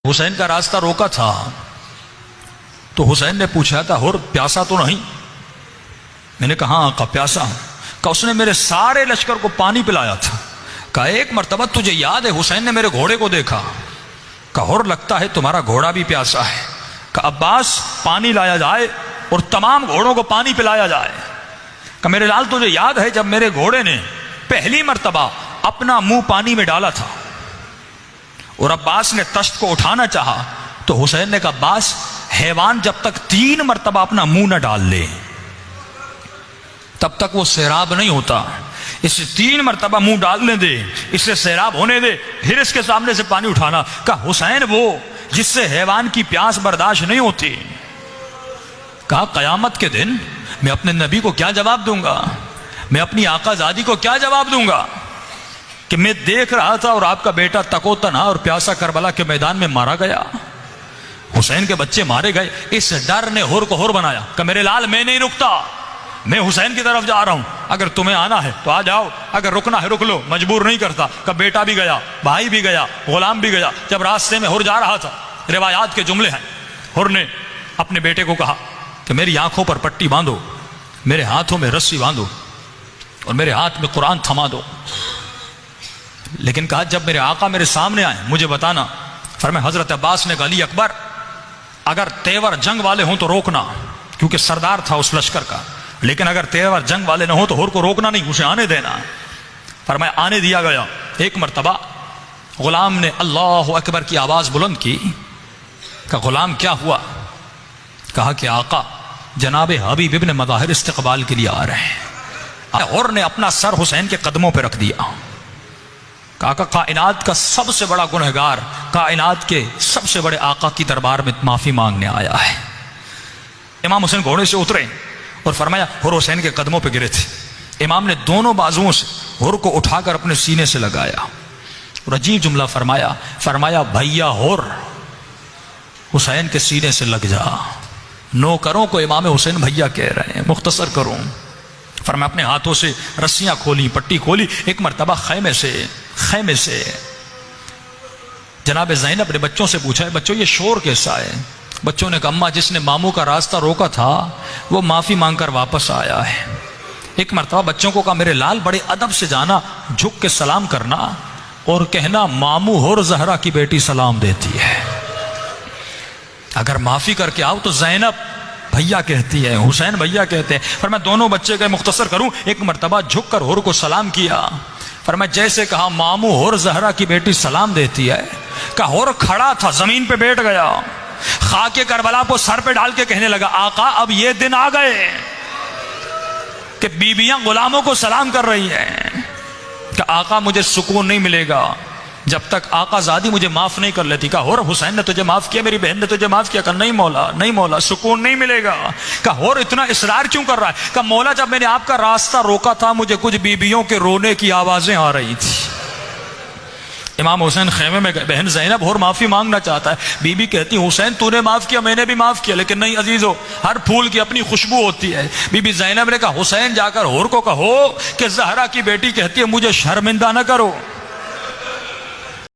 حسین کا راستہ روکا تھا تو حسین نے پوچھا تھا ہر پیاسا تو نہیں؟ میں نے کہا آقا پیاسا ہوں۔ کہا اس نے میرے سارے لشکر کو پانی پلایا تھا۔ کہا ایک مرتبہ تجھے یاد ہے حسین نے میرے گھوڑے کو دیکھا، کہا ہر لگتا ہے تمہارا گھوڑا بھی پیاسا ہے۔ کہا عباس پانی لایا جائے اور تمام گھوڑوں کو پانی پلایا جائے۔ کہا میرے لال تجھے یاد ہے جب میرے گھوڑے نے پہلی مرتبہ اپنا منہ پانی میں ڈالا تھا اور عباس نے تشت کو اٹھانا چاہا تو حسین نے کہا عباس حیوان جب تک 3 مرتبہ اپنا منہ نہ ڈال لے تب تک وہ سیراب نہیں ہوتا، اسے 3 مرتبہ منہ ڈالنے دے، اسے سیراب ہونے دے، پھر اس کے سامنے سے پانی اٹھانا۔ کہا حسین وہ جس سے حیوان کی پیاس برداشت نہیں ہوتی۔ کہا قیامت کے دن میں اپنے نبی کو کیا جواب دوں گا، میں اپنی آقا زادی کو کیا جواب دوں گا کہ میں دیکھ رہا تھا اور آپ کا بیٹا تکو تنہا اور پیاسا کربلا کے میدان میں مارا گیا، حسین کے بچے مارے گئے۔ اس ڈر نے ہر کو ہر بنایا کہ میرے لال میں نہیں رکتا، میں حسین کی طرف جا رہا ہوں، اگر تمہیں آنا ہے تو آ جاؤ، اگر رکنا ہے رک لو، مجبور نہیں کرتا۔ کہ بیٹا بھی گیا، بھائی بھی گیا، غلام بھی گیا۔ جب راستے میں ہر جا رہا تھا، روایات کے جملے ہیں، ہر نے اپنے بیٹے کو کہا کہ میری آنکھوں پر پٹی باندھو، میرے ہاتھوں میں رسی باندھو اور میرے ہاتھ میں قرآن تھما دو۔ لیکن کہا جب میرے آقا میرے سامنے آئے مجھے بتانا۔ فرمایا حضرت عباس نے کہا علی اکبر اگر تیور جنگ والے ہوں تو روکنا، کیونکہ سردار تھا اس لشکر کا، لیکن اگر تیور جنگ والے نہ ہوں تو ہر کو روکنا نہیں، اسے آنے دینا۔ فرمایا آنے دیا گیا۔ ایک مرتبہ غلام نے اللہ اکبر کی آواز بلند کی۔ کہ غلام کیا ہوا؟ کہا کہ آقا جناب حبیب ابن مظاہر استقبال کے لیے آ رہے ہیں۔ اور نے اپنا سر حسین کے قدموں پہ رکھ دیا۔ کہا کائنات کا سب سے بڑا گنہگار کائنات کے سب سے بڑے آقا کی دربار میں معافی مانگنے آیا ہے۔ امام حسین گھوڑے سے اترے اور فرمایا ہر حسین کے قدموں پہ گرے تھے۔ امام نے دونوں بازوؤں سے ہر کو اٹھا کر اپنے سینے سے لگایا اور عجیب جملہ فرمایا بھیا ہر حسین کے سینے سے لگ جا۔ نوکروں کو امام حسین بھیا کہہ رہے ہیں، مختصر کروں۔ فرمایا اپنے ہاتھوں سے رسیاں کھولی، پٹی کھولی۔ ایک مرتبہ خیمے سے جناب زینب نے بچوں سے پوچھا ہے بچوں یہ شور کیسا ہے؟ بچوں نے کہا اماں جس نے ماموں کا راستہ روکا تھا وہ معافی مانگ کر واپس آیا ہے۔ ایک مرتبہ بچوں کو کہا میرے لال بڑے ادب سے جانا، جھک کے سلام کرنا اور کہنا ماموں ہر زہرا کی بیٹی سلام دیتی ہے۔ اگر معافی کر کے آؤ تو زینب بھیا کہتی ہے، حسین بھیا کہتے ہیں۔ فرمایا دونوں بچے گئے، مختصر کروں، ایک مرتبہ جھک کر ہر کو سلام کیا۔ فرمایا جیسے کہا ماموں ہر زہرا کی بیٹی سلام دیتی ہے، کہ ہر کھڑا تھا زمین پہ بیٹھ گیا، خاک کربلا کو سر پہ ڈال کے کہنے لگا آقا اب یہ دن آ گئے کہ بیویاں غلاموں کو سلام کر رہی ہیں، کہ آقا مجھے سکون نہیں ملے گا جب تک آقا زادی مجھے معاف نہیں کر لیتی۔ کہا ہور حسین نے تجھے معاف کیا، میری بہن نے تجھے معاف کیا؟ کہا نہیں مولا سکون نہیں ملے گا۔ کہا ہور اتنا اصرار کیوں کر رہا ہے؟ کہا مولا جب میں نے آپ کا راستہ روکا تھا مجھے کچھ بیویوں کے رونے کی آوازیں آ رہی تھی۔ امام حسین خیمے میں گئے، بہن زینب ہور معافی مانگنا چاہتا ہے۔ بی بی کہتی حسین تو نے معاف کیا، میں نے بھی معاف کیا، لیکن نہیں عزیزو ہر پھول کی اپنی خوشبو ہوتی ہے۔ بی بی زینب نے کہا حسین جا کر ہور کو کہو کہ زہرا کی بیٹی کہتی ہے مجھے شرمندہ نہ کرو۔